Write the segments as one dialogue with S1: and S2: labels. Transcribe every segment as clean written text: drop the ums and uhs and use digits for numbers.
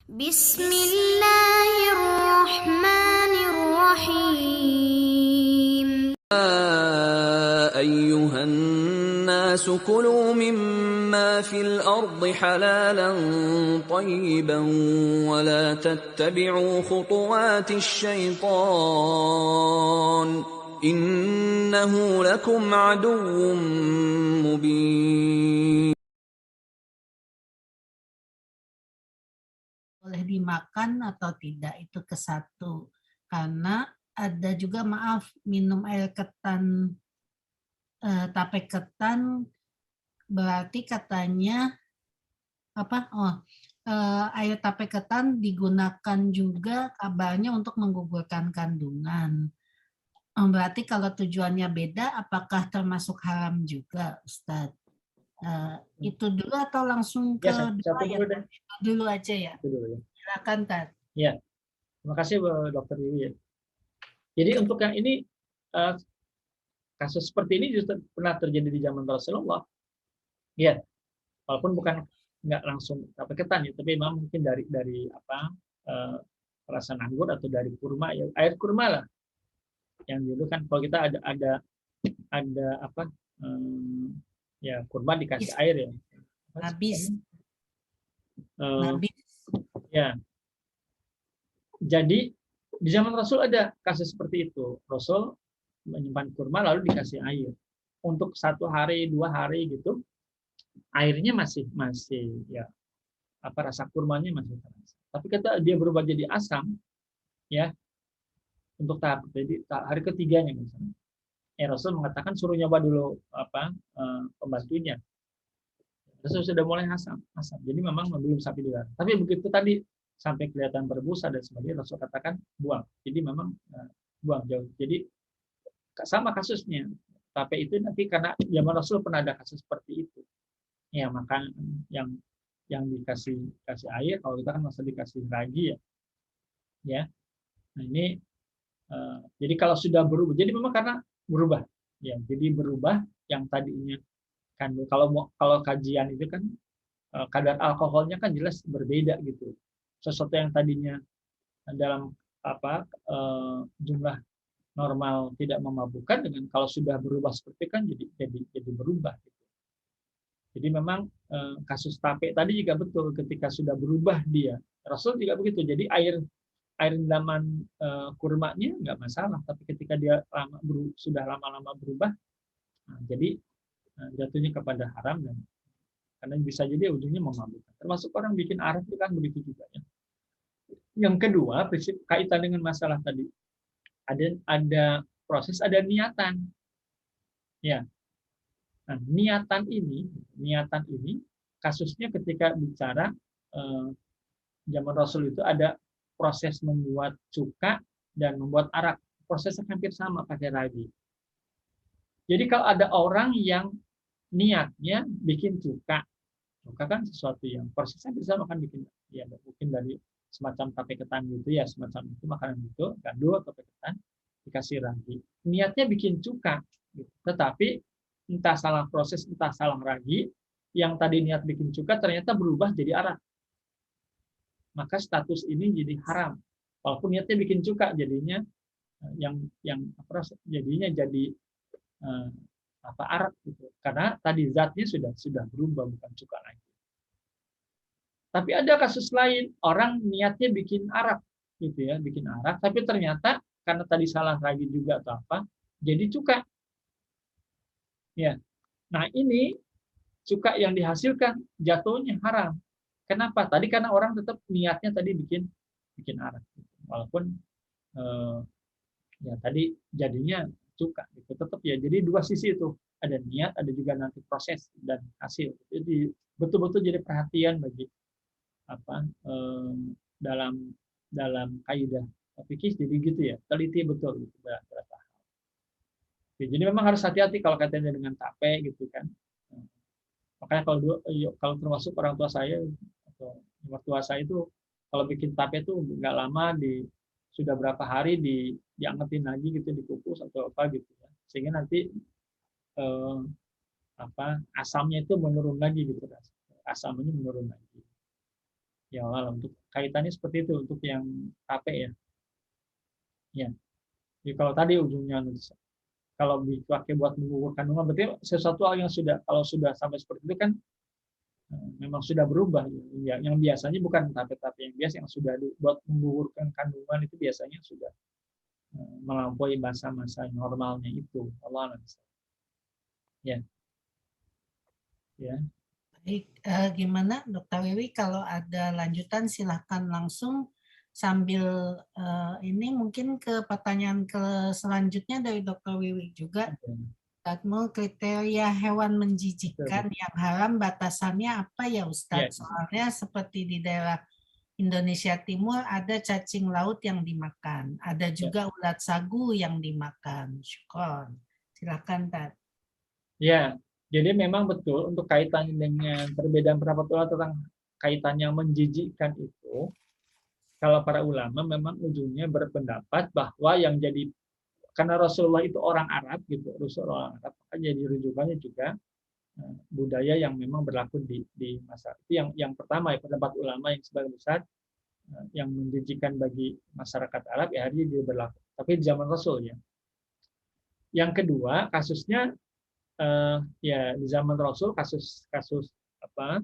S1: بسم الله الرحمن الرحيم
S2: أيها الناس كلوا مما في الأرض حلالا طيبا ولا تتبعوا خطوات الشيطان إنه لكم عدو مبين.
S3: Boleh dimakan atau tidak itu ke satu, karena ada juga minum air ketan, tape ketan berarti katanya air tape ketan digunakan juga kabarnya untuk menggugurkan kandungan. Berarti kalau tujuannya beda, apakah termasuk haram juga, Ustadz? Itu dulu atau langsung ke
S4: Ya, satu dulu deh.
S3: dulu aja ya.
S4: Itu dulu ya.
S3: Silakan, Tad.
S4: Ya, terima kasih Dokter Wiwi. Jadi untuk yang ini kasus seperti ini justru pernah terjadi di zaman Rasulullah. Ya, walaupun nggak langsung tape ketan ya, tapi memang mungkin dari perasan anggur atau dari kurma ya, air kurma lah. Yang dulu kan kalau kita ada ya kurma dikasih air ya.
S3: Habis.
S4: Ya. Jadi di zaman Rasul ada kasus seperti itu. Rasul menyimpan kurma lalu dikasih air untuk 1 hari 2 hari gitu. Airnya masih ya rasa kurmanya masih terasa. Tapi ketika dia berubah jadi asam, ya untuk tahap jadi hari ketiganya misalnya. Rasul mengatakan suruh nyoba dulu pembantunya. Rasul sudah mulai asam. Jadi memang belum sampai di dalam. Tapi begitu tadi sampai kelihatan berbusa dan sebagainya, Rasul katakan buang. Jadi memang buang jauh. Jadi sama kasusnya. Tape itu nanti karena zaman Rasul pernah ada kasus seperti itu. Ya maka yang dikasih air, kalau kita kan masih dikasih ragi ya. Ya. Nah ini jadi kalau sudah berubah, jadi memang karena berubah. Ya, jadi berubah yang tadinya kan kalau kajian itu kan kadar alkoholnya kan jelas berbeda gitu. Sesuatu yang tadinya dalam jumlah normal tidak memabukkan dengan kalau sudah berubah seperti kan jadi berubah gitu. Jadi memang kasus tape tadi juga betul ketika sudah berubah dia. Rasul juga begitu. Jadi air rendaman kurmanya nggak masalah, tapi ketika dia sudah lama-lama berubah, jadi jatuhnya kepada haram dan karena bisa jadi ujungnya memabukkan. Termasuk orang bikin arak itu kan begitu juga ya. Yang kedua, prinsip kaitan dengan masalah tadi ada proses, ada niatan. Ya. Nah, niatan ini kasusnya ketika bicara zaman Rasul itu ada proses membuat cuka dan membuat arak. Prosesnya hampir sama pakai ragi. Jadi kalau ada orang yang niatnya bikin cuka kan sesuatu yang prosesnya hampir sama kan bikin ya mungkin dari semacam tape ketan gitu ya, semacam itu makanan gitu, gandul atau tape ketan dikasih ragi. Niatnya bikin cuka, gitu. Tetapi entah salah proses, entah salah ragi, yang tadi niat bikin cuka ternyata berubah jadi arak. Maka status ini jadi haram. Walaupun niatnya bikin cuka, jadinya jadinya jadi arak gitu. Karena tadi zatnya sudah berubah, bukan cuka lagi. Tapi ada kasus lain, orang niatnya bikin arak gitu ya, bikin arak, tapi ternyata karena tadi salah ragi juga atau apa, jadi cuka. Ya. Nah, ini cuka yang dihasilkan jatuhnya haram. Kenapa? Tadi karena orang tetap niatnya tadi bikin arak. Walaupun ya tadi jadinya cuka gitu. Tetap ya. Jadi dua sisi itu. Ada niat, ada juga nanti proses dan hasil. Jadi betul-betul jadi perhatian bagi dalam kaidah fikih jadi gitu ya. Teliti betul gitu berapa hal. Jadi memang harus hati-hati kalau katanya dengan tape gitu kan. Makanya kalau termasuk orang tua saya atau mertua saya itu kalau bikin tape itu nggak lama sudah berapa hari diangetin lagi gitu dikukus atau apa gitu ya. Sehingga nanti asamnya itu menurun lagi gitu, asamnya menurun lagi. Ya Allah, untuk kaitannya seperti itu untuk yang tape ya. Ya. Jadi kalau tadi ujungnya kalau dipakai buat mengukur kandungan berarti sesuatu hal yang sudah kalau sudah sampai seperti itu kan memang sudah berubah ya. Yang biasanya bukan tape-tape yang biasa yang sudah buat menggugurkan kandungan itu biasanya sudah melampaui masa-masa normalnya itu. Allah alam. Ya. Ya.
S3: Baik, gimana Dokter Wiwi kalau ada lanjutan silahkan langsung sambil ini mungkin ke pertanyaan ke selanjutnya dari Dokter Wiwi juga. Tatmul, kriteria hewan menjijikkan yang haram batasannya apa ya Ustadz? Soalnya seperti di daerah Indonesia Timur ada cacing laut yang dimakan, ada juga ulat sagu yang dimakan. Syukron. Silakan Tat.
S4: Ya, jadi memang betul untuk kaitannya dengan perbedaan pendapat ulama tentang kaitan yang menjijikkan itu, kalau para ulama memang ujungnya berpendapat bahwa yang jadi karena Rasulullah itu orang Arab gitu, Rasulullah orang Arab, maka jadi rujukannya juga budaya yang memang berlaku di masa itu yang pertama ya pendapat ulama yang sebagian besar yang menjijikkan bagi masyarakat Arab ya hari dia berlaku. Tapi di zaman Rasul ya. Yang kedua kasusnya ya di zaman Rasul kasus apa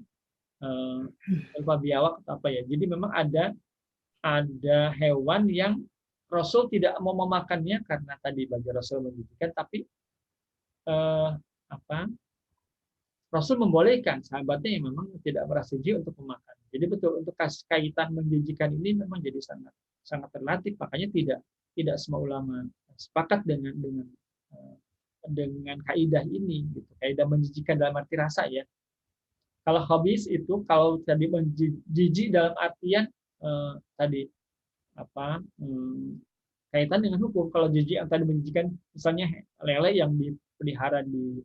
S4: biawak atau apa ya. Jadi memang ada hewan yang Rasul tidak mau memakannya karena tadi bagi Rasul menjijikkan, tapi Rasul membolehkan sahabatnya yang memang tidak merasa jijik untuk memakan. Jadi betul untuk kaitan menjijikkan ini memang jadi sangat relatif, makanya tidak semua ulama sepakat dengan kaidah ini, gitu. Kaidah menjijikkan dalam arti rasa ya. Kalau habis itu kalau tadi menjijik dalam artian tadi kaitan dengan hukum. Kalau jijik yang tadi menjijikan misalnya lele yang dipelihara di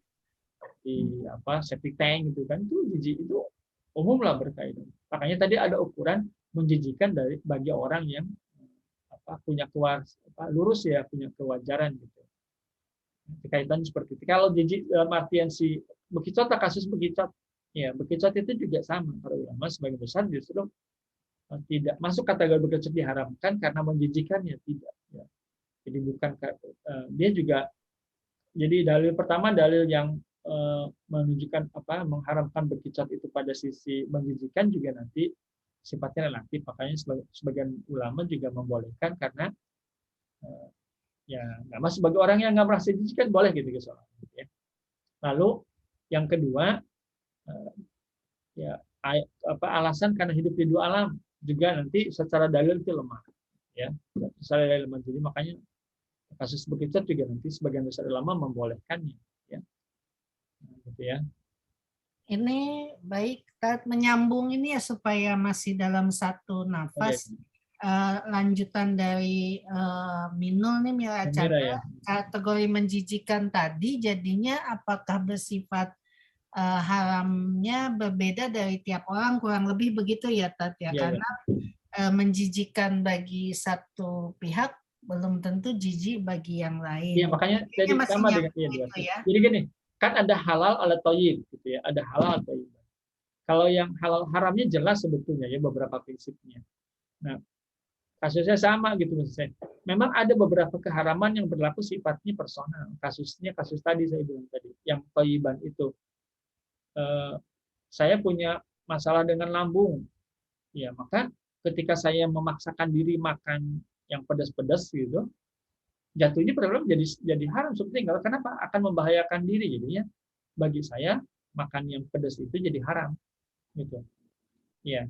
S4: septic tank gitu kan, itu jijik, itu umum lah berkaitan. Makanya tadi ada ukuran menjijikan bagi orang yang punya lurus ya, punya kewajaran gitu. Kaitan seperti itu. Kalau jijik dalam artian si bekicot, kasus bekicot ya, bekicot itu juga sama, para ulama sebagian besar justru tidak masuk kategori bekicot diharamkan karena menjijikannya, tidak ya. Jadi bukan dia juga, jadi dalil pertama, dalil yang menunjukkan mengharamkan bekicot itu pada sisi menjijikan juga nanti sifatnya relatif, makanya sebagian ulama juga membolehkan karena ya nggak masuk bagi orang yang nggak merasa jijikan boleh gitu ya. Lalu yang kedua ya alasan karena hidup di dua alam juga nanti secara dalil itu lemah ya, secara dalil lemah. Jadi makanya kasus bekicot juga nanti sebagian besar ulama membolehkannya ya. Gitu ya.
S3: Ini baik, menyambung ini ya supaya masih dalam satu nafas. Lanjutan dari Minul nih Mira Chandra, kategori menjijikan tadi jadinya apakah bersifat haramnya berbeda dari tiap orang, kurang lebih begitu ya Tat ya, karena menjijikan bagi satu pihak belum tentu jijik bagi yang lain.
S4: Iya, makanya jadi sama dengan gitu ya. Jadi gini, kan ada halal ada thayyib gitu ya, ada halal atau thayyib. Kalau yang halal haramnya jelas sebetulnya ya beberapa prinsipnya. Nah, kasusnya sama gitu maksud saya. Memang ada beberapa keharaman yang berlaku sifatnya personal. Kasusnya kasus tadi saya bilang tadi, yang thayyiban itu. Saya punya masalah dengan lambung. Ya, maka ketika saya memaksakan diri makan yang pedas-pedas gitu, jatuhnya problem jadi haram sebetulnya. Kenapa? Akan membahayakan diri jadinya. Bagi saya makan yang pedas itu jadi haram gitu. Ya.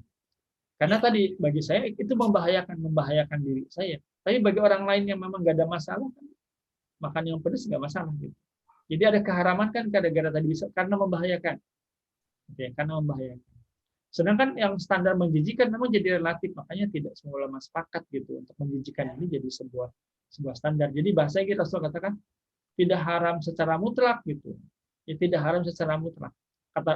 S4: Karena tadi bagi saya itu membahayakan diri saya. Tapi bagi orang lain yang memang nggak ada masalah, makan yang pedas nggak masalah gitu. Jadi ada keharaman kan gara-gara tadi bisa karena membahayakan. Oke, karena membahayakan. Sedangkan yang standar menjijikan memang jadi relatif, makanya tidak semua ulama sepakat gitu untuk menjijikan ini jadi sebuah standar. Jadi bahasa kita Rasul katakan tidak haram secara mutlak gitu. Ya, tidak haram secara mutlak.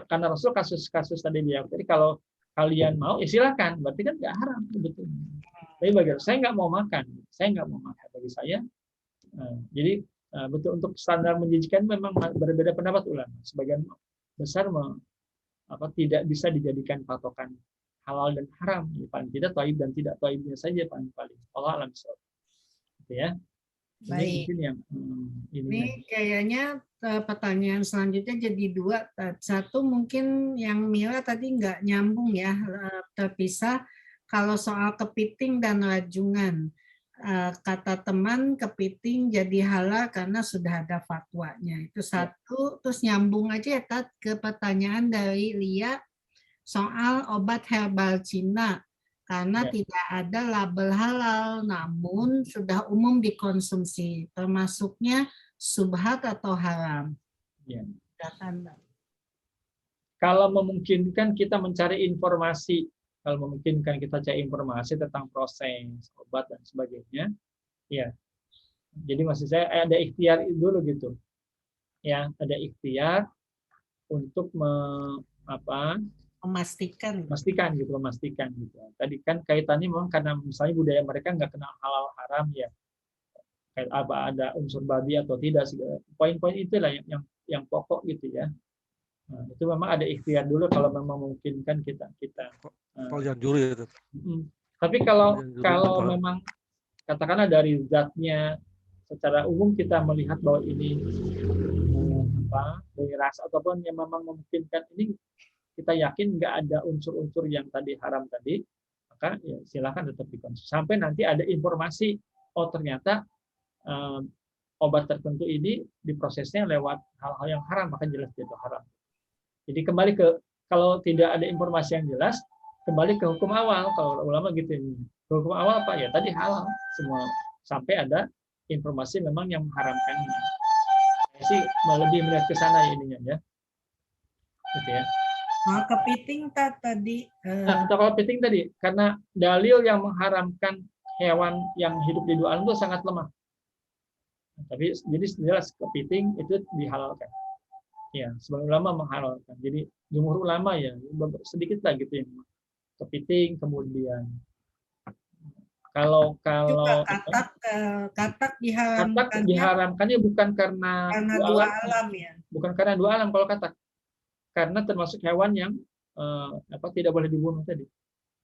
S4: Karena Rasul kasus-kasus tadi dia. Jadi kalau kalian mau, ya silakan. Berarti kan nggak haram betul. Tapi bagi saya nggak mau makan. Bagi saya. Jadi betul untuk standar menjijikan memang berbeda pendapat ulama. Sebagian besar tidak bisa dijadikan patokan halal dan haram. Ya, paling tidak thayyib dan tidak thayibnya saja paling. Allah alam bisawab. Gitu ya. Ini
S3: Baik.
S4: mungkin yang
S3: Ini kayaknya pertanyaan selanjutnya jadi dua. Satu mungkin yang Mila tadi nggak nyambung ya, terpisah. Kalau soal kepiting dan rajungan, kata teman kepiting jadi halal karena sudah ada fatwanya. Itu satu. Terus nyambung aja ya Tat ke pertanyaan dari Lia soal obat herbal Cina. Karena tidak ada label halal, namun sudah umum dikonsumsi, termasuknya subhat atau haram.
S4: Ya.
S3: Silakan, Mbak.
S4: Kalau memungkinkan kita mencari informasi, kalau memungkinkan kita cari informasi tentang proses obat dan sebagainya, ya. Jadi maksud saya ada ikhtiar dulu gitu, ya, ada ikhtiar untuk memastikan gitu. Tadi kan kaitannya memang karena misalnya budaya mereka nggak kenal halal haram ya, kayak apa ada unsur babi atau tidak, poin-poin itulah yang pokok gitu ya. Nah, itu memang ada ikhtiar dulu kalau memang memungkinkan kita.
S5: Jangan juri itu.
S4: Tapi kalau memang katakanlah dari zatnya secara umum kita melihat bahwa ini dari rasa ataupun yang memang memungkinkan ini, kita yakin nggak ada unsur-unsur yang tadi haram tadi, maka ya silakan tetap dikonsumsi sampai nanti ada informasi, oh ternyata obat tertentu ini diprosesnya lewat hal-hal yang haram, maka jelas itu haram. Jadi kembali ke, kalau tidak ada informasi yang jelas, kembali ke hukum awal. Kalau ulama gitu, hukum awal apa ya tadi halal semua sampai ada informasi memang yang mengharamkannya. Saya sih lebih melihat ke sana ininya ya, gitu ya.
S3: Kepiting tadi.
S4: Kalau kepiting tadi, karena dalil yang mengharamkan hewan yang hidup di dua alam itu sangat lemah. Tapi jadi jelas kepiting itu dihalalkan. Ya, sebagian ulama menghalalkan. Jadi jumhur ulama ya sedikit lah gitu yang kepiting, kemudian kalau
S3: katak
S4: diharamkannya bukan karena
S3: dua alam ya.
S4: Bukan karena dua alam kalau katak. Karena termasuk hewan yang tidak boleh dibunuh tadi.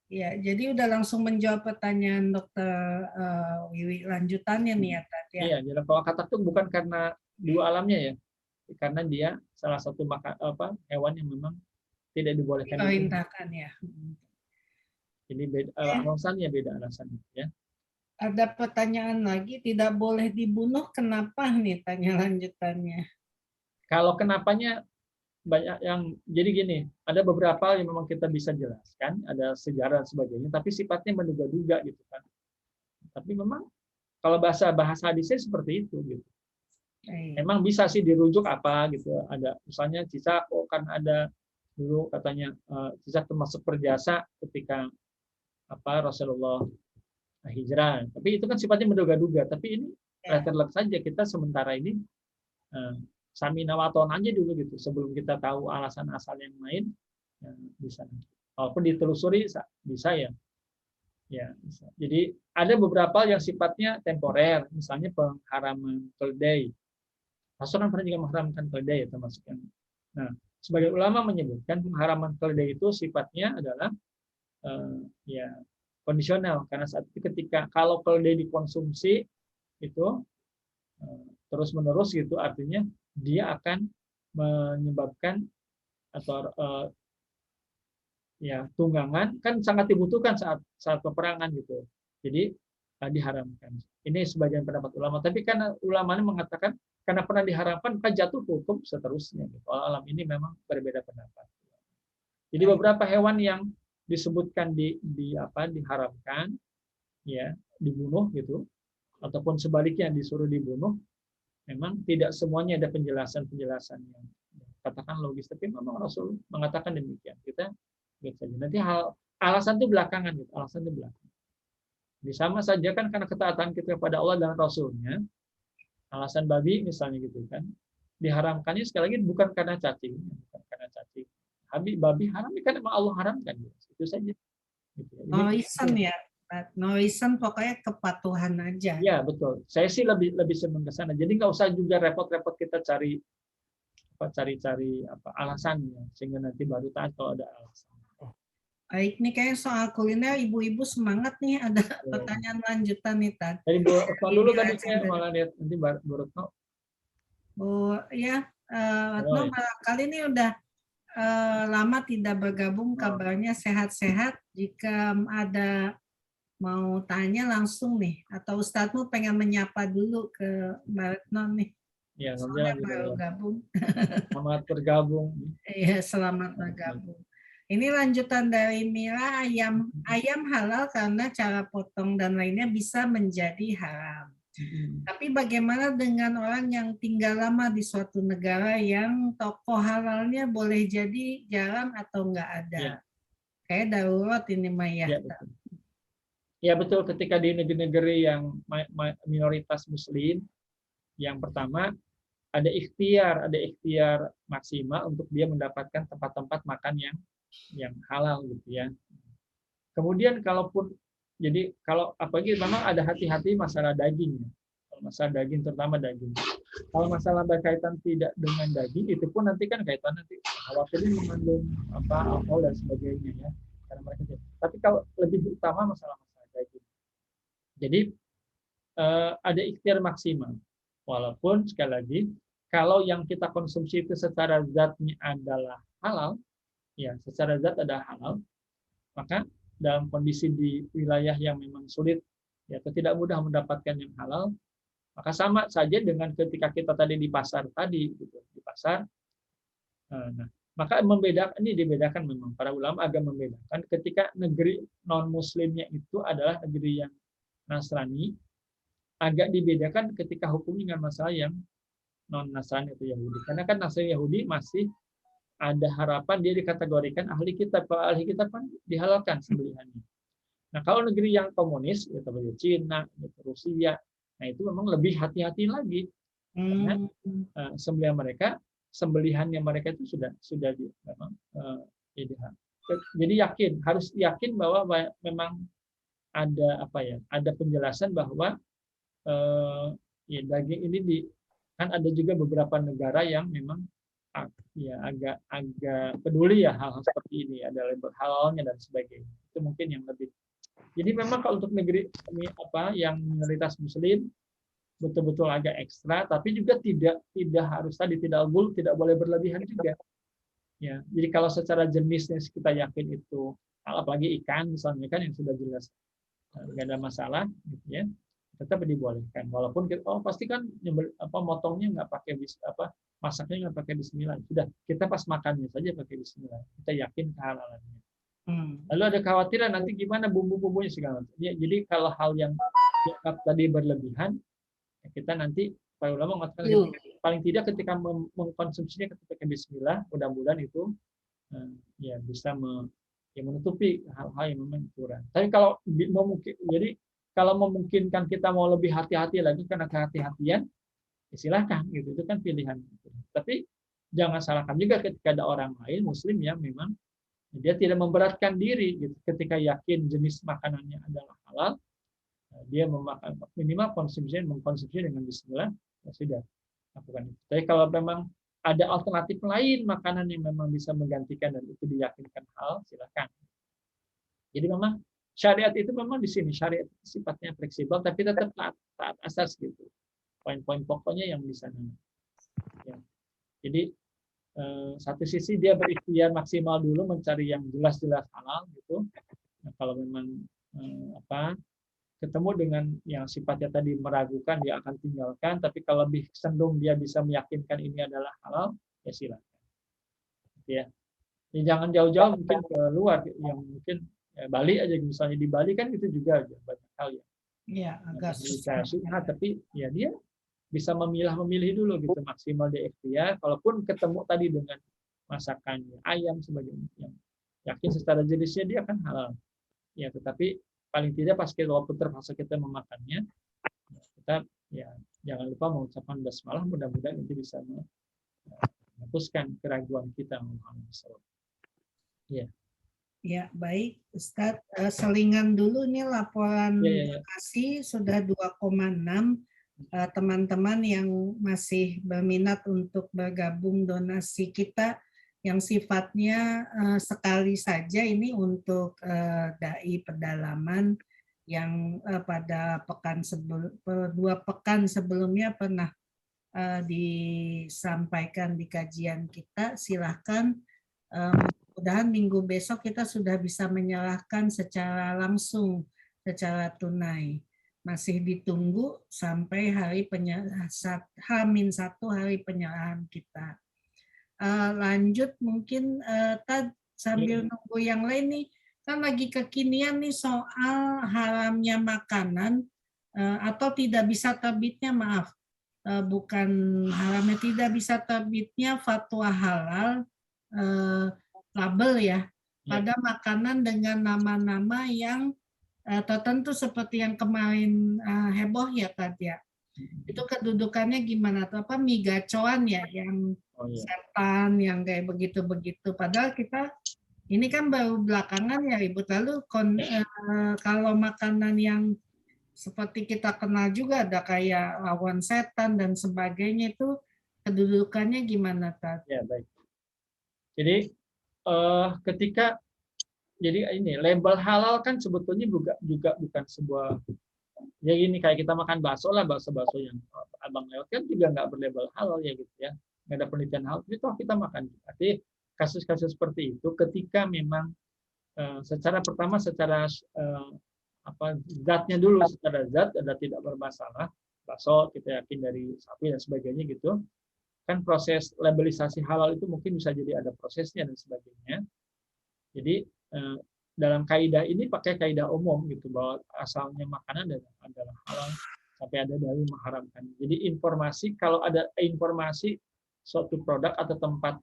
S3: Ya, jadi udah langsung menjawab pertanyaan Dokter Wiwi lanjutannya nih ya Tat ya.
S4: Iya, jadi kalau katak itu bukan karena dua alamnya ya, karena dia salah satu hewan yang memang tidak dibolehkan.
S3: Diperintahkan ya.
S4: Jadi beda alasannya, ya.
S3: Ada pertanyaan lagi, tidak boleh dibunuh, kenapa nih? Tanya lanjutannya.
S4: Kalau kenapanya banyak yang, jadi gini, ada beberapa yang memang kita bisa jelaskan, ada sejarah dan sebagainya, tapi sifatnya menduga-duga gitu kan. Tapi memang kalau bahasa hadisnya seperti itu gitu. Memang bisa sih dirujuk apa gitu. Ada misalnya cicak, kan ada dulu katanya cicak termasuk perjasa ketika Rasulullah hijrah. Tapi itu kan sifatnya menduga-duga. Tapi ini letterlek saja, kita sementara ini samina wa ta'on aja dulu gitu sebelum kita tahu alasan asal yang lain ya, bisa. Walaupun ditelusuri bisa ya. Ya, bisa. Jadi ada beberapa yang sifatnya temporer, misalnya pengharaman keledai. Rasulullah pernah juga mengharamkan keledai ya, termasuk yang. Nah, sebagai ulama menyebutkan pengharaman keledai itu sifatnya adalah kondisional, karena saat itu ketika kalau keledai dikonsumsi itu terus-menerus gitu, artinya dia akan menyebabkan atau tunggangan kan sangat dibutuhkan saat peperangan gitu. Jadi diharamkan. Ini sebagian pendapat ulama. Tapi karena ulama ini mengatakan karena pernah diharamkan maka jatuh hukum seterusnya. Gitu. Alam ini memang berbeda pendapat. Jadi beberapa hewan yang disebutkan diharamkan, ya dibunuh gitu, ataupun sebaliknya disuruh dibunuh, memang tidak semuanya ada penjelasan yang katakan logis. Tapi memang Rasul mengatakan demikian. Kita lihat saja. Nanti alasan itu belakangan gitu. Alasan itu belakangan. Jadi sama saja kan karena ketaatan kita kepada Allah dan Rasulnya. Alasan babi misalnya gitu kan. Diharamkannya sekali lagi bukan karena cacing, bukan karena cacing. Babi haram kan memang Allah haramkan. Itu saja. Gitu.
S3: Noisan ya. Noisan pokoknya kepatuhan aja.
S4: Ya betul. Saya sih lebih senang ke sana. Jadi nggak usah juga repot-repot kita cari alasannya sehingga nanti baru taat kalau ada alasan.
S3: Baik, nih kayak soal kuliner ibu-ibu semangat nih, ada pertanyaan lanjutan nih Tad.
S4: Jadi Bu Retno dulu
S3: Ini
S4: tadi
S3: Aceh
S4: saya
S3: dari
S4: malah lihat nanti Bu Retno.
S3: Bu ya,
S4: Oh,
S3: Retno
S4: ya.
S3: barangkali ini udah lama tidak bergabung, kabarnya sehat-sehat. Jika ada mau tanya langsung nih, atau Ustadzmu pengen menyapa dulu ke Mbak Retno nih,
S4: Ya,
S3: soalnya
S4: alhamdulillah
S3: baru
S4: juga
S3: gabung.
S4: selamat bergabung.
S3: Iya, selamat bergabung. Ini lanjutan dari Mira, ayam halal karena cara potong dan lainnya bisa menjadi haram. Tapi bagaimana dengan orang yang tinggal lama di suatu negara yang toko halalnya boleh jadi jarang atau nggak ada?
S4: Ya.
S3: Kayak darurat ini Maya.
S4: Ya, betul. Ya betul, ketika di negeri-negeri yang minoritas Muslim, yang pertama ada ikhtiar maksimal untuk dia mendapatkan tempat-tempat makan yang halal gitu ya. Kemudian kalaupun jadi kalau apalagi memang ada hati-hati masalah daging, masalah daging terutama daging. Kalau masalah berkaitan tidak dengan daging itu pun nanti kan kaitan nanti khawatirnya mengandung alkohol dan sebagainya ya. Karena mereka. Tapi kalau lebih utama masalah daging. Jadi ada ikhtiar maksimal. Walaupun sekali lagi kalau yang kita konsumsi itu secara zatnya adalah halal, ya secara zat adalah halal, maka dalam kondisi di wilayah yang memang sulit ya atau tidak mudah mendapatkan yang halal, maka sama saja dengan ketika kita tadi di pasar tadi gitu, di pasar. Nah, maka dibedakan memang para ulama agak membedakan ketika negeri non muslimnya itu adalah negeri yang Nasrani, agak dibedakan ketika hukumnya dengan masalah yang non Nasrani atau Yahudi. Karena kan Nasrani Yahudi masih ada harapan dia dikategorikan ahli kitab. Kalau ahli kitab kan dihalalkan sembelihannya. Nah, kalau negeri yang komunis, ya seperti Cina, Rusia, nah itu memang lebih hati-hati lagi. Karena sembelihannya mereka itu sudah memang jadi harus yakin bahwa memang ada ada penjelasan bahwa ya daging ini kan ada juga beberapa negara yang memang ya agak peduli ya hal-hal seperti ini, ada label halalnya dan sebagainya. Itu mungkin yang lebih. Jadi memang kalau untuk negeri yang minoritas Muslim betul-betul agak ekstra, tapi juga tidak harus tadi tidak boleh berlebihan juga. Ya, jadi kalau secara jenisnya kita yakin itu, apalagi ikan misalnya kan yang sudah jelas nggak ada masalah, gitu ya, tetap dibolehkan. Walaupun pasti kan motongnya nggak pakai masaknya nggak pakai bismillah. Sudah, kita pas makannya saja pakai bismillah. Kita yakin kehalalannya. Lalu ada kekhawatiran nanti gimana bumbu-bumbunya segala macam. Ya, jadi kalau hal yang tadi berlebihan, kita nanti para ulama mengatakan paling tidak ketika mengkonsumsinya ketika pakai bismillah, mudah-mudahan itu ya bisa menutupi hal-hal yang memang kurang. Tapi kalau kalau memungkinkan kita mau lebih hati-hati lagi karena kehati-hatian, ya silahkan gitu, itu kan pilihan. Tapi jangan salahkan juga ketika ada orang lain Muslim yang memang dia tidak memberatkan diri gitu. Ketika yakin jenis makanannya adalah halal, dia memakan minimal mengkonsumsi dengan bismillah, ya sudah lakukan itu. Tapi kalau memang ada alternatif lain makanan yang memang bisa menggantikan dan itu diyakinkan halal, silakan. Jadi memang syariat itu memang di sini syariat sifatnya fleksibel tapi tetap taat asas gitu. Poin-poin pokoknya yang di sana. Ya. Jadi satu sisi dia berikhtiar maksimal dulu mencari yang jelas-jelas halal gitu. Nah, kalau memang ketemu dengan yang sifatnya tadi meragukan dia akan tinggalkan. Tapi kalau lebih cenderung dia bisa meyakinkan ini adalah halal, ya silakan. Ya. Jadi jangan jauh-jauh mungkin ke luar yang mungkin Bali aja misalnya di Bali kan itu juga banyak hal ya.
S3: Iya, agak susah.
S4: Tapi ya dia bisa memilih dulu gitu maksimal di ikhtiar. Kalaupun ketemu tadi dengan masakannya ayam sebagainya, yang yakin secara jenisnya dia akan halal. Ya, tetapi paling tidak pas walaupun terpaksa kita memakannya, kita ya jangan lupa mengucapkan basmalah. Mudah-mudahan itu bisa menghapuskan keraguan kita. Ya.
S3: Ya, baik Ustadz. Selingan dulu nih laporan Bekasi sudah 2,6 teman-teman yang masih berminat untuk bergabung donasi kita yang sifatnya sekali saja ini untuk dai pedalaman yang pada dua pekan sebelumnya pernah disampaikan di kajian kita. Silahkan, mudah-mudahan minggu besok kita sudah bisa menyerahkan secara langsung, secara tunai. Masih ditunggu sampai hari H-1 hari penyerahan kita. Lanjut mungkin sambil nunggu yang lain nih, kan lagi kekinian nih soal haramnya makanan atau tidak bisa terbitnya, maaf, bukan haramnya, tidak bisa terbitnya fatwa halal label ya pada makanan dengan nama-nama yang tertentu seperti yang kemarin heboh ya tadi ya. Itu kedudukannya gimana tuh, apa mie gacoan ya yang setan yang kayak begitu-begitu, padahal kita ini kan baru belakangan ya ribut. Lalu kalau makanan yang seperti kita kenal juga ada kayak rawon setan dan sebagainya, itu kedudukannya gimana Tad?
S4: Ya, baik. Jadi ketika jadi ini label halal kan sebetulnya juga bukan sebuah, ya gini kayak kita makan bakso lah, bakso yang abang lewat kan juga nggak berlabel halal ya gitu ya, nggak ada penelitian halal, itu kita makan. Tapi kasus-kasus seperti itu ketika memang secara zatnya dulu, secara zat ada tidak bermasalah, bakso kita yakin dari sapi dan sebagainya gitu kan, proses labelisasi halal itu mungkin bisa jadi ada prosesnya dan sebagainya. Jadi dalam kaidah ini pakai kaidah umum gitu, bahwa asalnya makanan adalah halal sampai ada dalil mengharamkan. Jadi informasi, kalau ada informasi suatu produk atau tempat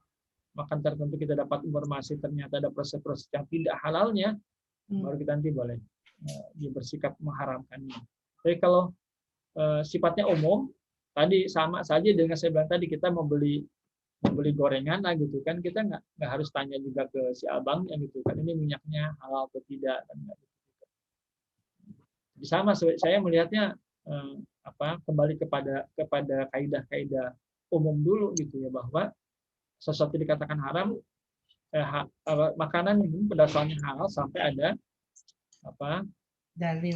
S4: makan tertentu kita dapat informasi ternyata ada proses-proses yang tidak halalnya, baru kita nanti boleh bersikap mengharamkannya. Jadi kalau sifatnya umum, tadi sama saja dengan saya bilang tadi, kita membeli gorengan lah gitu kan, kita nggak harus tanya juga ke si abang yang gitu kan, ini minyaknya halal atau tidak kan, gitu. Sama saya melihatnya kembali kepada kaidah-kaidah umum dulu gitu ya, bahwa sesuatu dikatakan haram, makanan ini berdasarnya halal sampai ada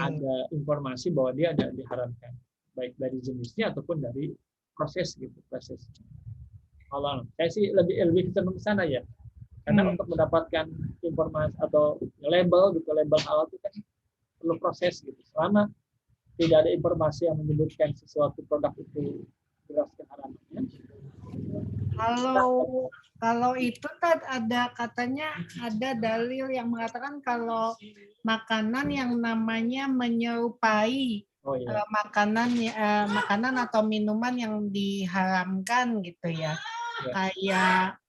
S4: ada informasi bahwa dia ada diharamkan, baik dari jenisnya ataupun dari proses gitu, proses halal. Saya sih lebih cenderung ke sana ya, karena untuk mendapatkan informasi atau label gitu, label halal itu kan perlu proses gitu. Selama tidak ada informasi yang menyebutkan sesuatu produk itu jelas keharamannya.
S3: Kalau itu ada katanya, ada dalil yang mengatakan kalau makanan yang namanya menyerupai makanan atau minuman yang diharamkan gitu ya, kayak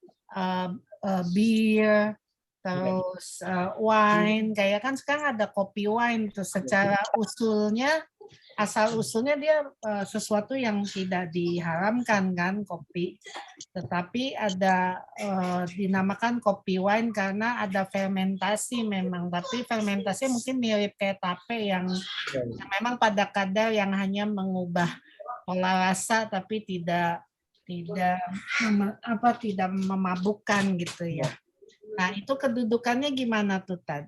S3: bir, terus wine, kayak kan sekarang ada kopi wine tuh, secara usulnya, asal usulnya dia sesuatu yang tidak diharamkan kan, kopi, tetapi ada dinamakan kopi wine karena ada fermentasi memang, tapi fermentasi mungkin mirip kayak tape yang memang pada kadar yang hanya mengubah pola rasa tapi tidak memabukkan gitu ya. Nah, itu kedudukannya gimana tuh Tad?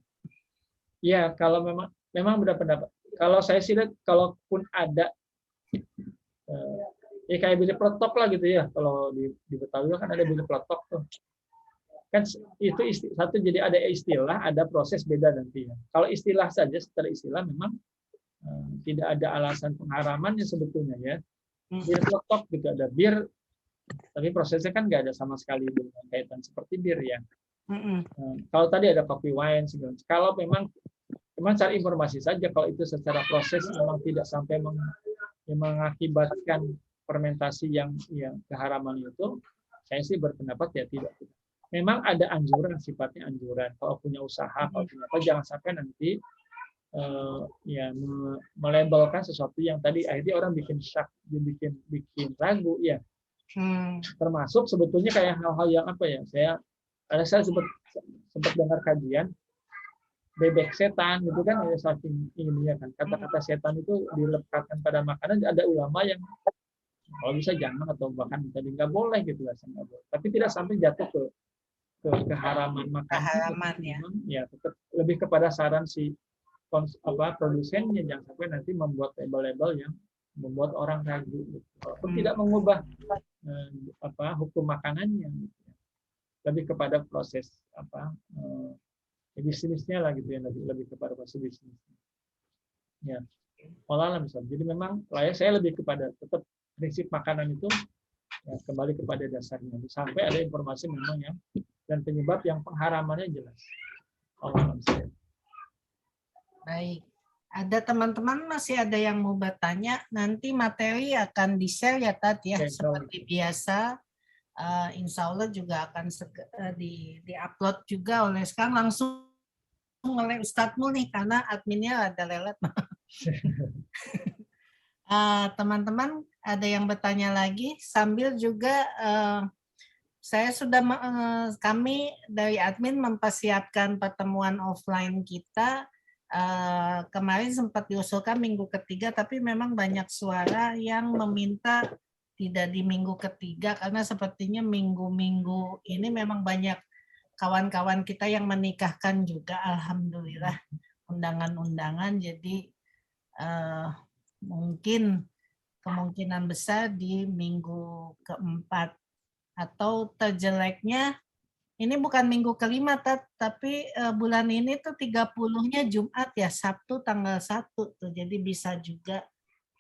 S4: Ya, kalau memang berpendapat. Kalau saya sih lihat, kalaupun ada ya kayak bir peletok lah gitu ya, kalau di Betawi kan ada bir peletok tuh. Kan itu satu, jadi ada istilah, ada proses beda nanti ya. Kalau istilah saja, secara istilah memang tidak ada alasan pengharamannya sebetulnya ya. Bir peletok gitu, ada bir, tapi prosesnya kan nggak ada sama sekali dengan kaitan seperti bir ya. Kalau tadi ada kopi wine segala, kalau memang cari informasi saja, kalau itu secara proses memang tidak sampai mengakibatkan fermentasi yang keharaman itu, saya sih berpendapat ya tidak. Memang ada anjuran, sifatnya anjuran. Kalau punya usaha, kalau punya apa, jangan sampai nanti melabelkan sesuatu yang tadi akhirnya orang bikin syak, bikin ragu ya. Termasuk sebetulnya kayak hal-hal yang apa ya, saya sempat dengar kajian bebek setan gitu kan, ya saking ininya kan, kata-kata setan itu dilekatkan pada makanan. Ada ulama yang kalau bisa jangan, atau bahkan tadi nggak boleh gitu lah, nggak boleh, tapi tidak sampai jatuh keharaman makan,
S3: Keharaman, ya.
S4: ya tetap lebih kepada saran si produsennya, jangan sampai nanti membuat label-label yang membuat orang ragu, gitu. Walaupun tidak mengubah hukum makanannya, gitu. Lebih kepada proses bisnisnya lah, gitu ya, lebih kepada proses bisnisnya. Ya, olah misalnya. Jadi memang saya lebih kepada tetap prinsip makanan itu ya, kembali kepada dasarnya. Sampai ada informasi memang yang dan penyebab yang pengharamannya jelas. Allah misalnya.
S3: Baik. Ada teman-teman masih ada yang mau bertanya, nanti materi akan di-share ya Tat ya,
S4: Oke,
S3: seperti biasa. Insya Allah juga akan di-upload juga oleh sekarang langsung oleh Ustadzmu nih, karena adminnya ada lelet. Teman-teman ada yang bertanya lagi, sambil juga kami dari admin mempersiapkan pertemuan offline kita. Kemarin sempat diusulkan minggu ketiga, tapi memang banyak suara yang meminta tidak di minggu ketiga, karena sepertinya minggu-minggu ini memang banyak kawan-kawan kita yang menikahkan juga, alhamdulillah, undangan-undangan. Jadi mungkin kemungkinan besar di minggu keempat, atau terjeleknya ini bukan minggu kelima, tapi bulan ini tuh 30-nya Jumat ya, Sabtu tanggal 1 tuh. Jadi bisa juga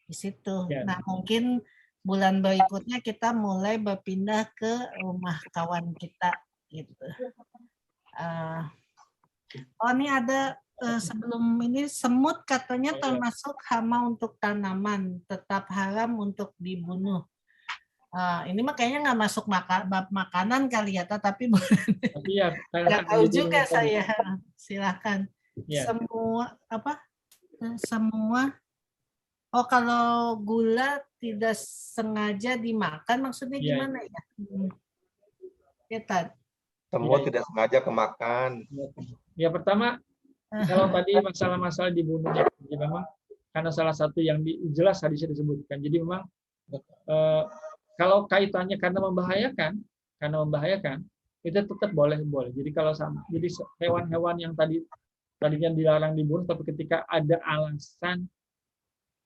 S3: di situ.
S4: Ya.
S3: Nah, mungkin bulan berikutnya kita mulai berpindah ke rumah kawan kita gitu. Ini ada sebelum ini, semut katanya termasuk hama untuk tanaman, tetap haram untuk dibunuh. Ini mah kayaknya nggak masuk bab makanan kali ya, tapi
S4: ya,
S3: nggak tahu juga saya. Silahkan.
S4: Ya.
S3: Semua. Oh, kalau gula tidak sengaja dimakan, maksudnya gimana ya? Ya, Tad.
S6: Semua tidak sengaja kemakan.
S4: Ya, pertama, kalau tadi masalah-masalah dibunuhnya, jadi memang karena salah satu yang jelas hadisnya disebutkan. Jadi memang kalau kaitannya karena membahayakan, itu tetap boleh. Jadi kalau jadi hewan-hewan yang tadinya dilarang dibunuh, tapi ketika ada alasan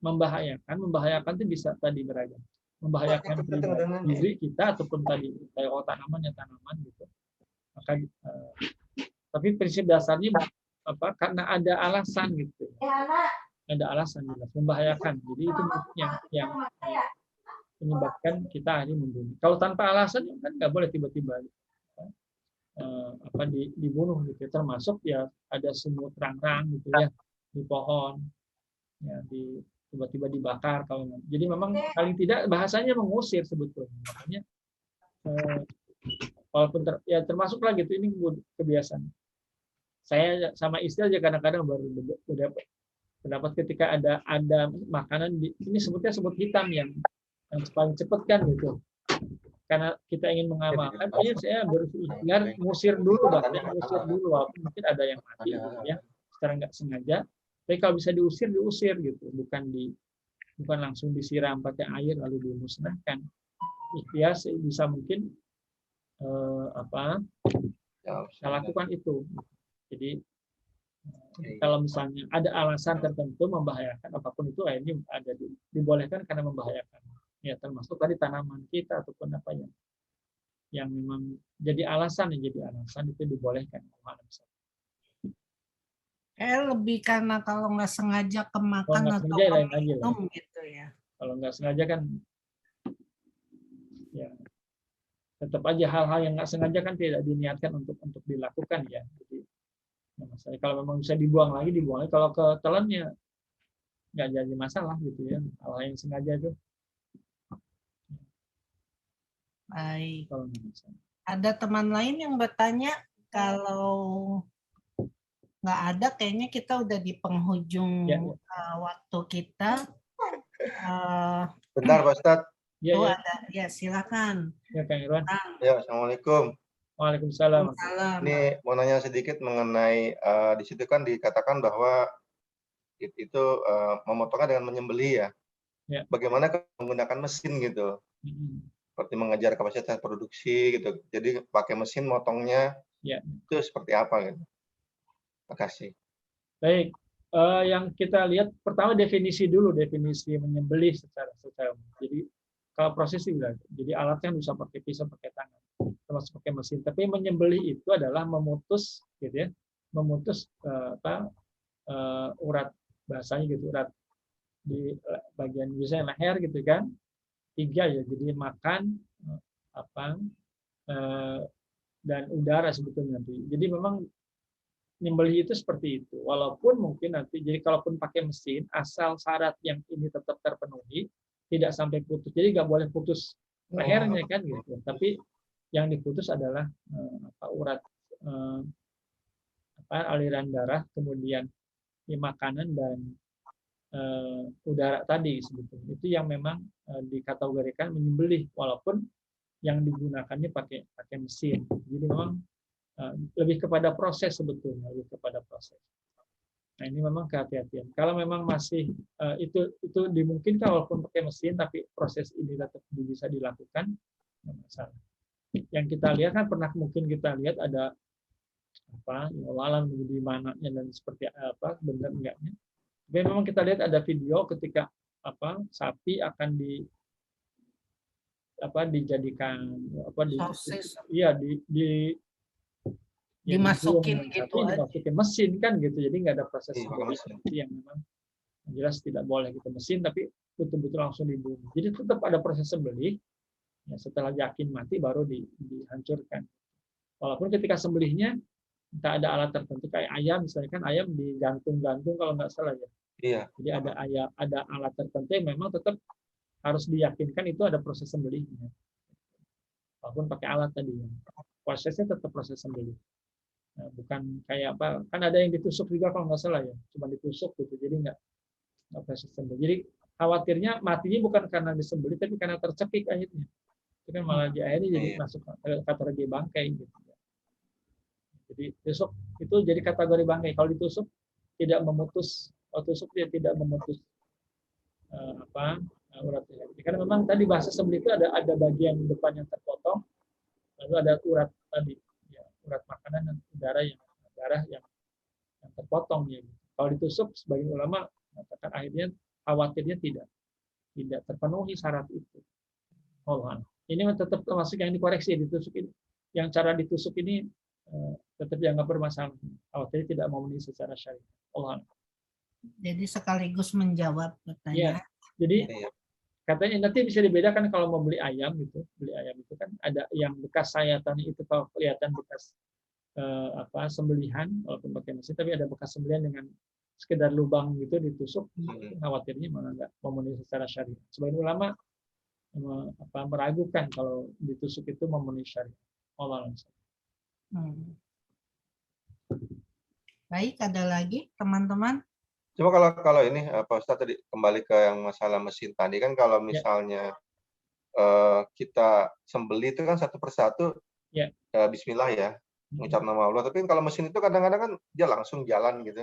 S4: membahayakan itu bisa tadi beragam. Membahayakan diri kita ataupun tadi kayak tanaman gitu. Maka tapi prinsip dasarnya karena ada alasan gitu. Ada alasan jelas membahayakan. Jadi itu yang menyebabkan kita ini membunuh. Kalau tanpa alasan kan nggak boleh tiba-tiba dibunuh gitu. Termasuk ya ada semut rangrang gitu ya di pohon, ya tiba-tiba dibakar. Jadi memang paling tidak bahasanya mengusir sebetulnya. Makanya walaupun termasuklah gitu, ini kebiasaan. Saya sama istri aja kadang-kadang baru pendapat ketika ada makanan ini sebut hitam yang paling cepat kan gitu, karena kita ingin mengamalkan, saya berikhtiar ngusir dulu walaupun mungkin ada yang mati gitu ya secara nggak sengaja, tapi kalau bisa diusir gitu, bukan langsung disiram pakai air lalu dimusnahkan. Ya bisa mungkin saya lakukan itu. Jadi kalau misalnya ada alasan tertentu membahayakan apapun itu, ini ada dibolehkan karena membahayakan. Ya, termasuk tadi tanaman kita ataupun apa yang memang jadi alasan itu dibolehkan.
S3: Lebih karena kalau nggak sengaja kemakan atau minum gitu ya.
S4: Kalau nggak sengaja kan ya tetap aja hal-hal yang nggak sengaja kan tidak diniatkan untuk dilakukan ya. Jadi masalah kalau memang bisa dibuang lagi. Kalau ketelannya nggak jadi masalah gitu ya, hal yang sengaja itu.
S3: Baik. Ada teman lain yang bertanya? Kalau nggak ada, kayaknya kita udah di penghujung waktu kita.
S6: Bentar, Pak Ustadz.
S3: Ada. Ya, silakan.
S4: Ya, Kang Irwan.
S6: Ya, Assalamualaikum.
S4: Waalaikumsalam.
S6: Ini mau nanya sedikit mengenai di situ kan dikatakan bahwa itu memotongnya dengan menyembelih ya. Bagaimana menggunakan mesin gitu? Seperti mengejar kapasitas produksi gitu. Jadi pakai mesin motongnya
S4: Ya.
S6: Itu seperti apa gitu? Terima kasih.
S4: Baik, yang kita lihat pertama definisi menyembelih secara jadi kalau proses juga, jadi alatnya bisa pakai pisau, pakai tangan, termasuk pakai mesin. Tapi menyembelih itu adalah memutus, gitu ya, memutus urat, bahasanya gitu, urat di bagian misalnya leher gitu kan, 3 ya, jadi makan dan udara sebetulnya. Jadi memang nyembelih itu seperti itu. Walaupun mungkin nanti, jadi kalaupun pakai mesin, asal syarat yang ini tetap terpenuhi, tidak sampai putus. Jadi nggak boleh putus lehernya kan gitu. Tapi yang diputus adalah urat aliran darah, kemudian makanan dan udara tadi sebetulnya. Itu yang memang dikategorikan menyembelih, walaupun yang digunakannya pakai mesin. Jadi memang lebih kepada proses sebetulnya, lebih kepada proses. Nah ini memang kehati-hatian. Kalau memang masih itu dimungkinkan walaupun pakai mesin, tapi proses ini tetap bisa dilakukan, nggak masalah. Yang kita lihat kan mungkin kita lihat ada alam di mananya dan seperti apa benar enggaknya. Tapi memang kita lihat ada video ketika sapi akan dijadikan
S3: dimasukin gitu aja.
S4: Dimasukin mesin kan gitu, jadi nggak ada proses seperti yang memang jelas tidak boleh gitu mesin, tapi betul-betul langsung dibunuh. Jadi tetap ada proses sembelih, ya, setelah yakin mati baru dihancurkan. Walaupun ketika sembelihnya tak ada alat tertentu kayak ayam misalnya, kan ayam digantung-gantung kalau nggak salah ya.
S6: Iya.
S4: Jadi ada alat tertentu yang memang tetap harus diyakinkan itu ada proses sembelihnya. Walaupun pakai alat tadi ya. Prosesnya tetap proses sembelih. Nah, bukan kayak apa, kan ada yang ditusuk juga kalau nggak salah ya, cuma ditusuk gitu, jadi nggak proses sembelih. Jadi khawatirnya matinya bukan karena disembelih, tapi karena tercekik akhirnya. Itu kan malah di akhirnya jadi masuk kategori bangkai gitu. Jadi tusuk itu jadi kategori bangkai. Kalau ditusuk tidak memutus, kalau tusuk dia tidak memutus urat leher. Karena memang tadi bahasa sembelih itu ada bagian depan yang terpotong, lalu ada urat tadi. Urat makanan dan darah yang terpotong ya. Kalau ditusuk, sebagian ulama mengatakan akhirnya khawatirnya tidak terpenuhi syarat itu. Ini tetap termasuk yang dikoreksi ditusuk ini. Yang cara ditusuk ini tetap dianggap bermasalah. Khawatirnya tidak memenuhi secara syariat.
S3: Jadi sekaligus menjawab pertanyaan.
S4: Ya, jadi katanya nanti bisa dibedakan kalau mau beli ayam gitu. Beli ayam itu kan ada yang bekas sayatan itu kalau kelihatan bekas sembelihan walaupun pakai mesin, tapi ada bekas sembelihan dengan sekedar lubang gitu ditusuk, khawatirnya malah nggak memenuhi secara syariat. Sebagian ulama meragukan kalau ditusuk itu memenuhi syariat.
S3: Baik, ada lagi teman-teman?
S6: Cuma kalau ini Pak Ustadz tadi kembali ke yang masalah mesin tadi kan, kalau misalnya kita sembelih itu kan satu persatu Bismillah ya, mengucap nama Allah. Tapi kalau mesin itu kadang-kadang kan dia langsung jalan gitu.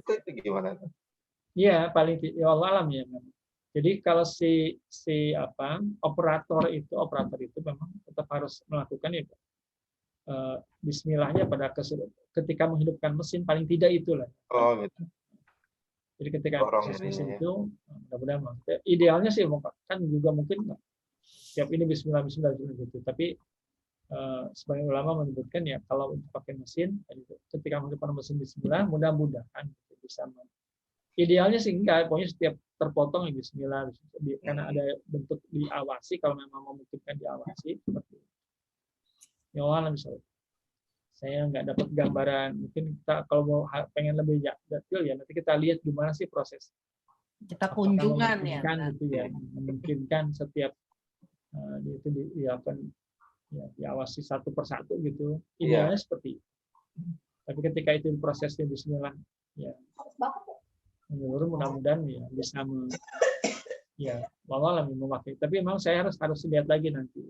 S6: Itu gimana?
S4: Iya, paling Allah alam ya. Jadi kalau operator itu memang tetap harus melakukan itu. Bismillahnya pada ketika menghidupkan mesin paling tidak itulah.
S6: Oh gitu.
S4: Jadi ketika proses mesin itu, mudah-mudahan idealnya sih kan juga mungkin setiap ini Bismillah gitu. Tapi sebagian ulama menyebutkan ya kalau untuk pakai mesin, ketika menghidupkan mesin Bismillah, mudah-mudahan bisa. Idealnya sih enggak, pokoknya setiap terpotong ya Bismillah, karena ada bentuk diawasi kalau memang memungkinkan diawasi seperti itu. Ya Allah misalnya. Saya nggak dapat gambaran, mungkin kita kalau mau pengen lebih detail ya nanti kita lihat gimana sih proses
S3: kita kunjungan
S4: gitu ya, memungkinkan setiap itu diawasi satu persatu gitu, idealnya seperti itu. Tapi ketika itu prosesnya Bismillah ya menyeluruh, mudah-mudahan ya bisa walau memakai. Tapi memang saya harus lihat lagi nanti.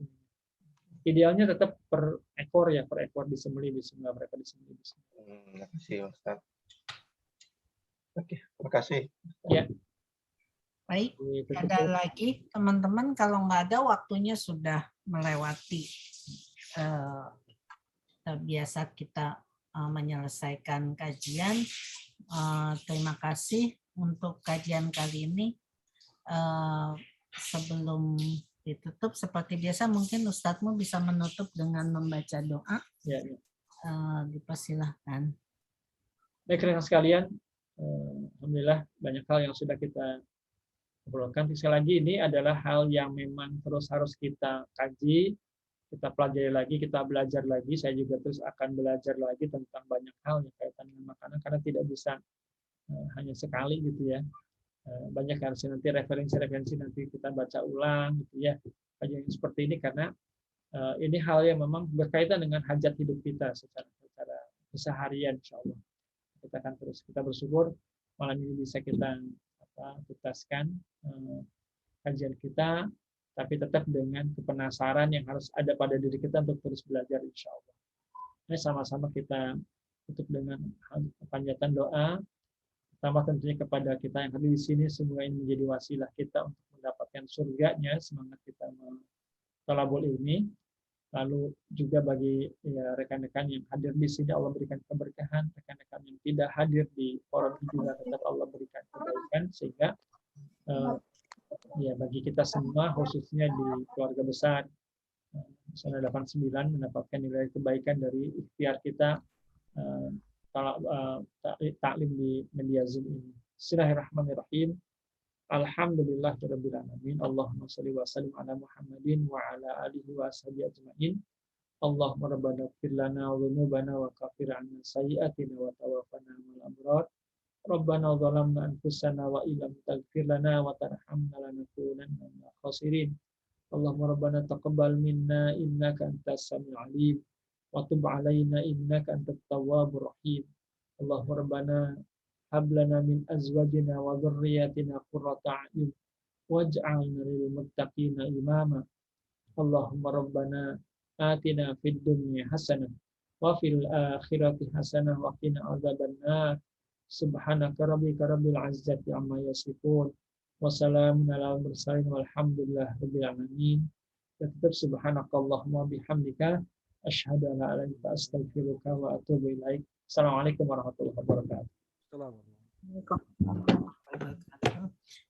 S4: Idealnya tetap per ekor disembelih Bismillah, mereka disembelih Bismillah.
S6: Terima kasih Ustaz. Oke, terima kasih.
S4: Ya.
S3: Baik, ada lagi teman-teman, kalau nggak ada waktunya sudah melewati terbiasa kita menyelesaikan kajian. Terima kasih untuk kajian kali ini. Sebelum ditutup seperti biasa mungkin Ustadzmu bisa menutup dengan membaca doa.
S4: Ya.
S3: Dipersilahkan.
S4: Baik, rekan sekalian, alhamdulillah banyak hal yang sudah kita obrolkan. Sekali lagi ini adalah hal yang memang terus harus kita kaji, kita pelajari lagi, kita belajar lagi. Saya juga terus akan belajar lagi tentang banyak hal yang kaitan dengan makanan karena tidak bisa hanya sekali gitu ya. Banyak harusnya nanti referensi-referensi nanti kita baca ulang gitu ya. Kajian seperti ini karena ini hal yang memang berkaitan dengan hajat hidup kita secara keseharian, insyaallah. Kita akan terus kita bersyukur malam ini bisa kita tuntaskan kajian kita, tapi tetap dengan kepenasaran yang harus ada pada diri kita untuk terus belajar, insyaallah. Ini sama-sama kita tutup dengan panjatan doa. Pertama tentunya kepada kita yang hadir di sini, semoga ini menjadi wasilah kita untuk mendapatkan surganya, semangat kita talabul ilmi. Lalu juga bagi rekan-rekan yang hadir di sini Allah berikan keberkahan, rekan-rekan yang tidak hadir di forum ini juga tetap Allah berikan kebaikan sehingga bagi kita semua khususnya di keluarga besar Sana 89 mendapatkan nilai kebaikan dari ikhtiar kita taklim di media Zoom ini. Bismillahirrahmanirrahim. Alhamdulillahirabbil alamin. Allahumma shalli wa sallim ala Muhammadin wa ala alihi wa sahbihi ajmain. Allahumma rabbana ighfir lana dhunubana wa kaffir 'anna sayyi'atina wa tawaffana ma'al abrar. Rabbana zalamna anfusana wa illam taghfir lana wa tarhamna lanakunanna minal khasirin. Allahumma rabbana taqabbal minna innaka antas samiul 'alim wa tub 'alaina innaka antat tawwabur rahim. Allahumma rabbana hab lana min azwajina wa dhurriyyatina qurrata a'yun waj'alna lil muttaqina imama. Allahumma rabbana atina fid dunya hasanah wa fil akhirati hasanah wa qina adzabannar. Subhanaka rabbika rabbil izzati amma yasifun wa salamun alal mursalin walhamdulillahi rabbil alamin. Tetap subhanakallahumma bihamdika asyhadu an la ilaha illa anta astaghfiruka wa atubu ilaik. Assalamualaikum warahmatullahi wabarakatuh.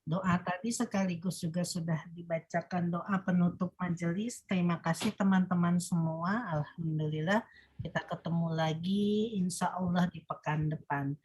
S3: Doa tadi sekaligus juga sudah dibacakan doa penutup majelis. Terima kasih teman-teman semua. Alhamdulillah kita ketemu lagi insya Allah di pekan depan.